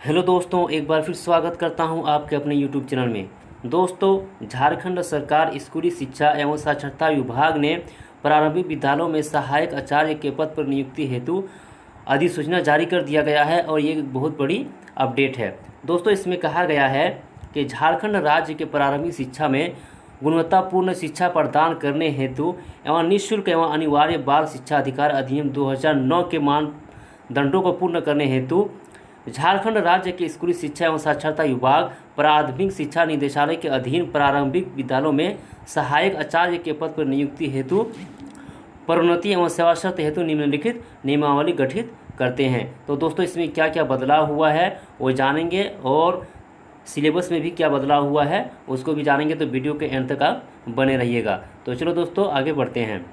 Hello दोस्तों, एक बार फिर स्वागत करता हूं आपके अपने यूट्यूब चैनल में। दोस्तों, झारखंड सरकार स्कूली शिक्षा एवं साक्षरता विभाग ने प्रारंभिक विद्यालयों में सहायक आचार्य के पद पर नियुक्ति हेतु अधिसूचना जारी कर दिया गया है और ये एक बहुत बड़ी अपडेट है। दोस्तों, इसमें कहा गया है कि झारखंड राज्य के प्रारंभिक शिक्षा में गुणवत्तापूर्ण शिक्षा प्रदान करने हेतु एवं निःशुल्क एवं अनिवार्य बाल शिक्षा अधिकार अधिनियम 2009 के मानदंडों को पूर्ण करने हेतु झारखंड राज्य के स्कूली शिक्षा एवं साक्षरता विभाग प्राथमिक शिक्षा निदेशालय के अधीन प्रारंभिक विद्यालयों में सहायक आचार्य के पद पर नियुक्ति हेतु प्रोन्नति एवं सेवा शर्त हेतु निम्नलिखित नियमावली गठित करते हैं। तो दोस्तों, इसमें क्या क्या बदलाव हुआ है वो जानेंगे और सिलेबस में भी क्या बदलाव हुआ है उसको भी जानेंगे, तो वीडियो के एंड तक आप बने रहिएगा। तो चलो दोस्तों, आगे बढ़ते हैं।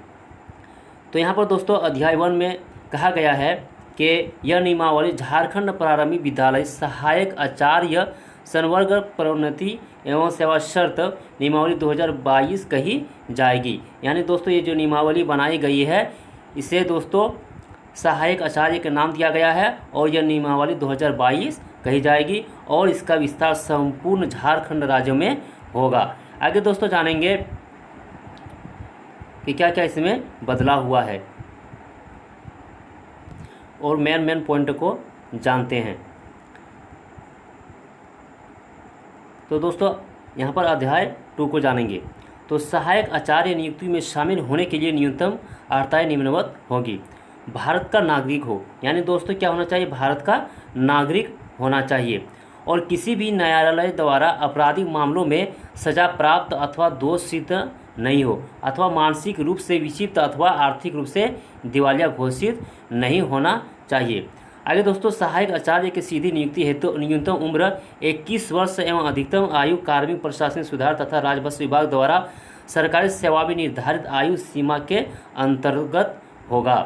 तो यहाँ पर दोस्तों अध्याय 1 में कहा गया है कि यह नियमावली झारखंड प्रारंभिक विद्यालय सहायक आचार्य संवर्ग प्रोन्नति एवं सेवा शर्त नियमावली 2022 कही जाएगी। यानी दोस्तों, ये जो नियमावली बनाई गई है इसे दोस्तों सहायक आचार्य का नाम दिया गया है और यह नियमावली 2022 कही जाएगी और इसका विस्तार संपूर्ण झारखंड राज्य में होगा। आगे दोस्तों जानेंगे कि क्या क्या इसमें बदलाव हुआ है और मेन पॉइंट को जानते हैं। तो दोस्तों यहाँ पर अध्याय 2 को जानेंगे। तो सहायक आचार्य नियुक्ति में शामिल होने के लिए न्यूनतम अर्हताएं निम्नवत होगी। भारत का नागरिक हो, यानी दोस्तों क्या होना चाहिए, भारत का नागरिक होना चाहिए और किसी भी न्यायालय द्वारा आपराधिक मामलों में सजा प्राप्त अथवा दोष सिद्ध नहीं हो अथवा मानसिक रूप से विक्षिप्त अथवा आर्थिक रूप से दिवालिया घोषित नहीं होना चाहिए। आगे दोस्तों, सहायक आचार्य की सीधी नियुक्ति हेतु न्यूनतम उम्र 21 वर्ष एवं अधिकतम आयु कार्मिक प्रशासनिक सुधार तथा राजस्व विभाग द्वारा सरकारी सेवा में निर्धारित आयु सीमा के अंतर्गत होगा।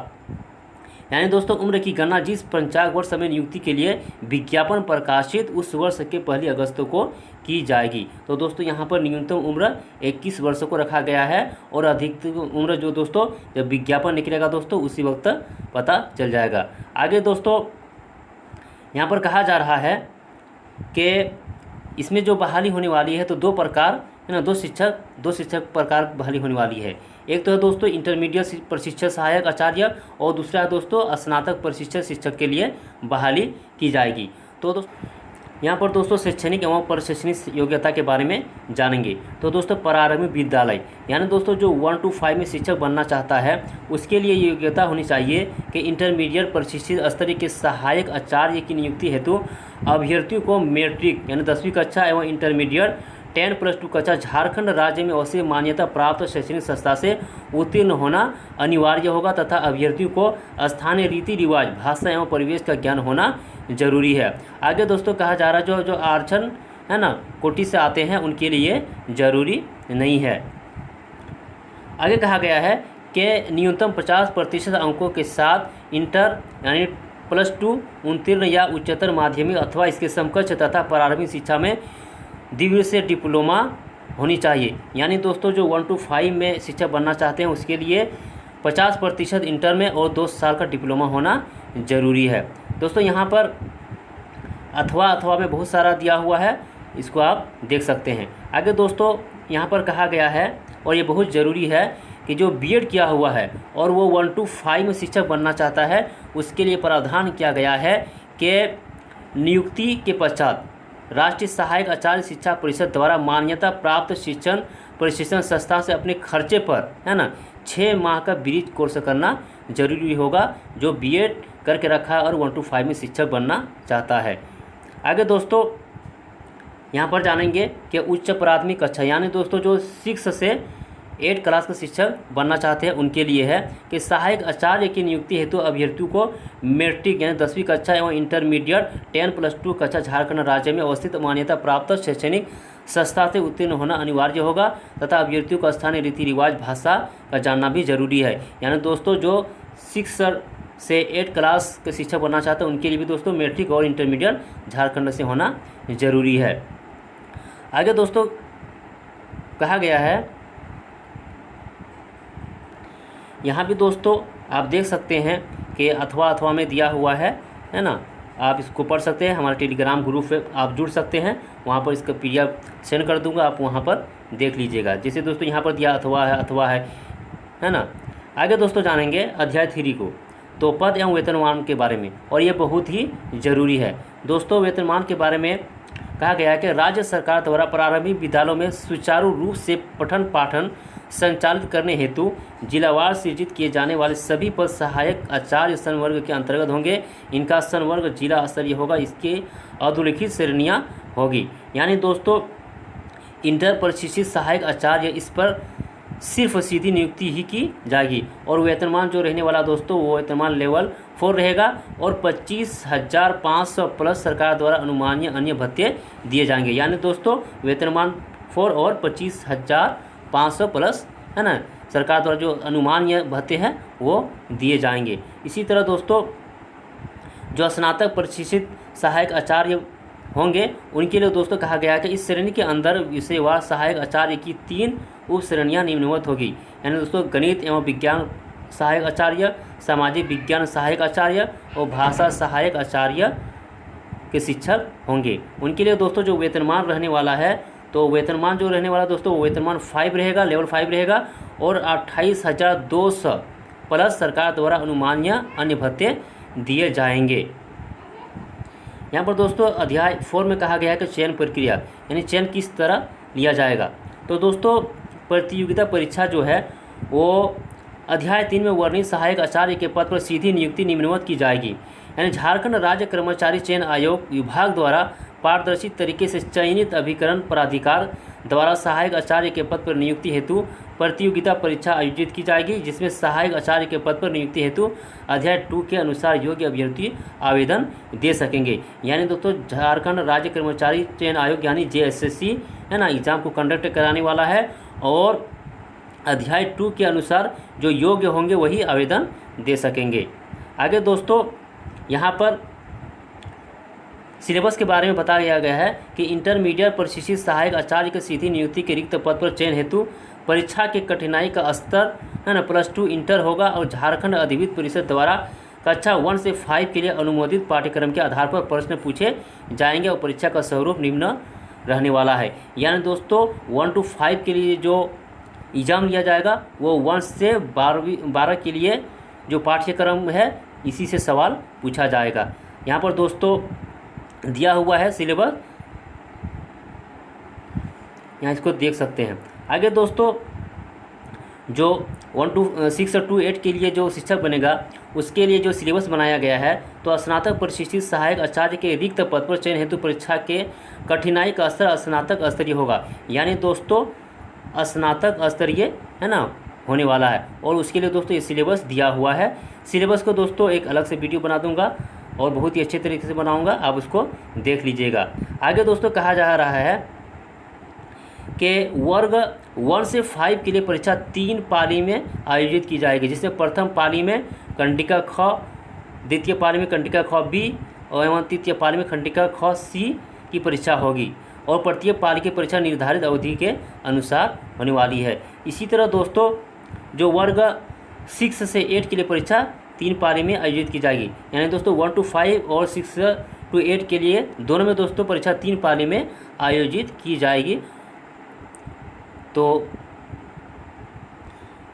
यानी दोस्तों उम्र की गणना जिस पंचांग वर्ष में नियुक्ति के लिए विज्ञापन प्रकाशित उस वर्ष के 1 अगस्त को की जाएगी। तो दोस्तों यहाँ पर न्यूनतम उम्र 21 वर्ष को रखा गया है और अधिकतम उम्र जो दोस्तों जब विज्ञापन निकलेगा दोस्तों उसी वक्त पता चल जाएगा। आगे दोस्तों यहाँ पर कहा जा रहा है कि इसमें जो बहाली होने वाली है तो 2 प्रकार है ना, दो शिक्षक प्रकार बहाली होने वाली है। एक तो है दोस्तों इंटरमीडिएट प्रशिक्षण सहायक आचार्य और दूसरा है दोस्तों स्नातक प्रशिक्षण शिक्षक के लिए बहाली की जाएगी। तो दोस्तों यहाँ पर दोस्तों शैक्षणिक एवं प्रशासनिक योग्यता के बारे में जानेंगे। तो दोस्तों प्रारंभिक विद्यालय यानी दोस्तों जो 1 to 5 में शिक्षक बनना चाहता है उसके लिए योग्यता होनी चाहिए कि इंटरमीडिएट प्रशिक्षित स्तरीय के सहायक आचार्य की नियुक्ति हेतु अभ्यर्थियों को मैट्रिक यानी 10वीं कक्षा एवं इंटरमीडिएट 10+2 कक्षा झारखंड राज्य में अवश्य मान्यता प्राप्त शैक्षणिक संस्था से उत्तीर्ण होना अनिवार्य होगा तथा अभ्यर्थियों को स्थानीय रीति रिवाज भाषा एवं परिवेश का ज्ञान होना जरूरी है। आगे दोस्तों कहा जा रहा है जो आरक्षण है ना कोटि से आते हैं उनके लिए जरूरी नहीं है। आगे कहा गया है कि न्यूनतम 50% अंकों के साथ इंटर यानी +2 उत्तीर्ण या उच्चतर माध्यमिक अथवा इसके समकक्ष तथा प्रारंभिक शिक्षा में द्विवर्षीय डिप्लोमा होनी चाहिए। यानी दोस्तों जो 1 to 5 में शिक्षक बनना चाहते हैं उसके लिए 50% इंटर में और 2 साल का डिप्लोमा होना ज़रूरी है। दोस्तों यहाँ पर अथवा में बहुत सारा दिया हुआ है, इसको आप देख सकते हैं। आगे दोस्तों यहाँ पर कहा गया है और ये बहुत ज़रूरी है कि जो बीएड किया हुआ है और वो 1 to 5 में शिक्षक बनना चाहता है उसके लिए प्रावधान किया गया है कि नियुक्ति के पश्चात राष्ट्रीय सहायक आचार्य शिक्षा परिषद द्वारा मान्यता प्राप्त शिक्षण प्रशिक्षण संस्था से अपने खर्चे पर है ना 6 माह का ब्रिज कोर्स करना जरूरी होगा जो बीएड करके रखा है और 1 to 5 में शिक्षक बनना चाहता है। आगे दोस्तों यहाँ पर जानेंगे कि उच्च प्राथमिक कक्षा यानी दोस्तों जो 6 से 8 क्लास का शिक्षक बनना चाहते हैं उनके लिए है कि सहायक आचार्य की नियुक्ति हेतु अभ्यर्थियों को मैट्रिक यानी 10वीं कक्षा एवं इंटरमीडिएट 10+2 कक्षा झारखंड राज्य में अवस्थित मान्यता प्राप्त शैक्षणिक संस्था से उत्तीर्ण होना अनिवार्य होगा तथा अभ्यर्थियों को स्थानीय रीति रिवाज भाषा का जानना भी जरूरी है। यानी दोस्तों जो 6 से 8 क्लास के शिक्षक बनना चाहते हैं उनके लिए भी दोस्तों मैट्रिक और इंटरमीडिएट झारखंड से होना जरूरी है। आगे दोस्तों कहा गया है यहाँ भी दोस्तों आप देख सकते हैं कि अथवा में दिया हुआ है ना, आप इसको पढ़ सकते हैं। हमारे टेलीग्राम ग्रुप पे आप जुड़ सकते हैं, वहाँ पर इसका PDF सेंड कर दूंगा, आप वहाँ पर देख लीजिएगा। जैसे दोस्तों यहाँ पर दिया अथवा है ना। आगे दोस्तों जानेंगे अध्याय 3 को, तो पद एवं वेतनमान के बारे में, और ये बहुत ही ज़रूरी है दोस्तों। वेतनमान के बारे में कहा गया है कि राज्य सरकार द्वारा प्रारंभिक विद्यालयों में सुचारू रूप से पठन पाठन संचालित करने हेतु जिलावार सृजित किए जाने वाले सभी पद सहायक आचार्य संवर्ग के अंतर्गत होंगे। इनका संवर्ग जिला स्तरीय होगा, इसके अधोलिखित श्रेणियाँ होगी। यानी दोस्तों इंटर प्रशिक्षित सहायक आचार्य, इस पर सिर्फ सीधी नियुक्ति ही की जाएगी। और वेतनमान जो रहने वाला दोस्तों, वो वेतनमान लेवल 4 रहेगा और 25,500 प्लस सरकार द्वारा अनुमानीय अन्य भत्ते दिए जाएंगे। यानी दोस्तों वेतनमान 4 और 25,500 प्लस, है ना, सरकार द्वारा जो अनुमानीय भत्ते हैं वो दिए जाएंगे। इसी तरह दोस्तों जो स्नातक प्रशिक्षित सहायक आचार्य होंगे, उनके लिए दोस्तों कहा गया है कि इस श्रेणी के अंदर विषयवार सहायक आचार्य की 3 उप श्रेणियाँ निम्नवत होगी। यानी दोस्तों गणित एवं विज्ञान सहायक आचार्य, सामाजिक विज्ञान सहायक आचार्य और भाषा सहायक आचार्य के शिक्षक होंगे। उनके लिए दोस्तों जो वेतनमान रहने वाला है, तो वेतनमान जो रहने वाला दोस्तों, वो वेतनमान 5 रहेगा, लेवल 5 रहेगा और 28,200 प्लस सरकार द्वारा अनुमानीय अन्य भत्ते दिए जाएंगे। यहाँ पर दोस्तों अध्याय 4 में कहा गया है कि चयन प्रक्रिया, यानी चयन किस तरह लिया जाएगा। तो दोस्तों प्रतियोगिता परीक्षा जो है वो अध्याय 3 में वर्णित सहायक आचार्य के पद पर सीधी नियुक्ति निम्नवत की जाएगी। यानी झारखंड राज्य कर्मचारी चयन आयोग विभाग द्वारा पारदर्शी तरीके से चयनित अभिकरण प्राधिकार द्वारा सहायक आचार्य के पद पर नियुक्ति हेतु प्रतियोगिता परीक्षा आयोजित की जाएगी, जिसमें सहायक आचार्य के पद पर नियुक्ति हेतु अध्याय 2 के अनुसार योग्य अभ्यर्थी आवेदन दे सकेंगे। यानी दोस्तों झारखंड राज्य कर्मचारी चयन आयोग यानी JSSC, है ना, एग्ज़ाम को कंडक्ट कराने वाला है और अध्याय 2 के अनुसार जो योग्य होंगे वही आवेदन दे सकेंगे। आगे दोस्तों यहाँ पर सिलेबस के बारे में बताया गया है कि इंटरमीडिएट प्रशिक्षित सहायक आचार्य की सीधी नियुक्ति के रिक्त पद पर चयन हेतु परीक्षा के कठिनाई का स्तर, है ना, +2 इंटर होगा और झारखंड अधिविद्य परिषद द्वारा कक्षा 1 से 5 के लिए अनुमोदित पाठ्यक्रम के आधार पर प्रश्न पूछे जाएंगे और परीक्षा का स्वरूप निम्न रहने वाला है। यानी दोस्तों 1 to 5 के लिए जो एग्ज़ाम लिया जाएगा वो 1 से 12 के लिए जो पाठ्यक्रम है इसी से सवाल पूछा जाएगा। यहाँ पर दोस्तों दिया हुआ है सिलेबस, यहाँ इसको देख सकते हैं। आगे दोस्तों जो 1 to 6 to 8 के लिए जो शिक्षक बनेगा उसके लिए जो सिलेबस बनाया गया है, तो स्नातक प्रशिक्षित सहायक आचार्य के रिक्त पद पर चयन हेतु परीक्षा के कठिनाई का स्तर स्नातक स्तरीय होगा। यानी दोस्तों स्नातक स्तरीय, है ना, होने वाला है और उसके लिए दोस्तों ये सिलेबस दिया हुआ है। सिलेबस को दोस्तों एक अलग से वीडियो बना दूंगा और बहुत ही अच्छे तरीके से बनाऊंगा, आप उसको देख लीजिएगा। आगे दोस्तों कहा जा रहा है कि वर्ग 1 से 5 के लिए परीक्षा 3 पाली में आयोजित की जाएगी, जिसमें प्रथम पाली में कंडिका ख, द्वितीय पाली में कंडिका ख बी और एवं तृतीय पाली में कंडिका ख सी की परीक्षा होगी और प्रत्येक पाली की परीक्षा निर्धारित अवधि के अनुसार होने वाली है। इसी तरह दोस्तों जो वर्ग 6 से 8 के लिए परीक्षा 3 पाली में आयोजित की जाएगी। यानी दोस्तों 1 to 5 और 6 to 8 के लिए दोनों में दोस्तों परीक्षा 3 पाली में आयोजित की जाएगी। तो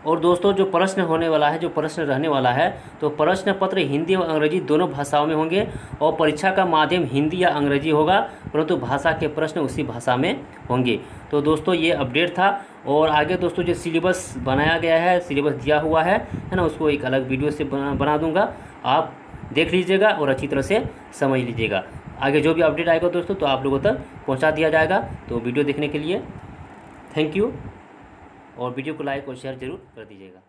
और दोस्तों जो प्रश्न होने वाला है, जो प्रश्न रहने वाला है, तो प्रश्न पत्र हिंदी और अंग्रेजी दोनों भाषाओं में होंगे और परीक्षा का माध्यम हिंदी या अंग्रेजी होगा, परंतु भाषा के प्रश्न उसी भाषा में होंगे। तो दोस्तों ये अपडेट था और आगे दोस्तों जो सिलेबस बनाया गया है, सिलेबस दिया हुआ है ना, उसको एक अलग वीडियो से बना दूंगा, आप देख लीजिएगा और अच्छी तरह से समझ लीजिएगा। आगे जो भी अपडेट आएगा दोस्तों तो आप लोगों तक पहुँचा दिया जाएगा। तो वीडियो देखने के लिए थैंक यू और वीडियो को लाइक और शेयर ज़रूर कर दीजिएगा।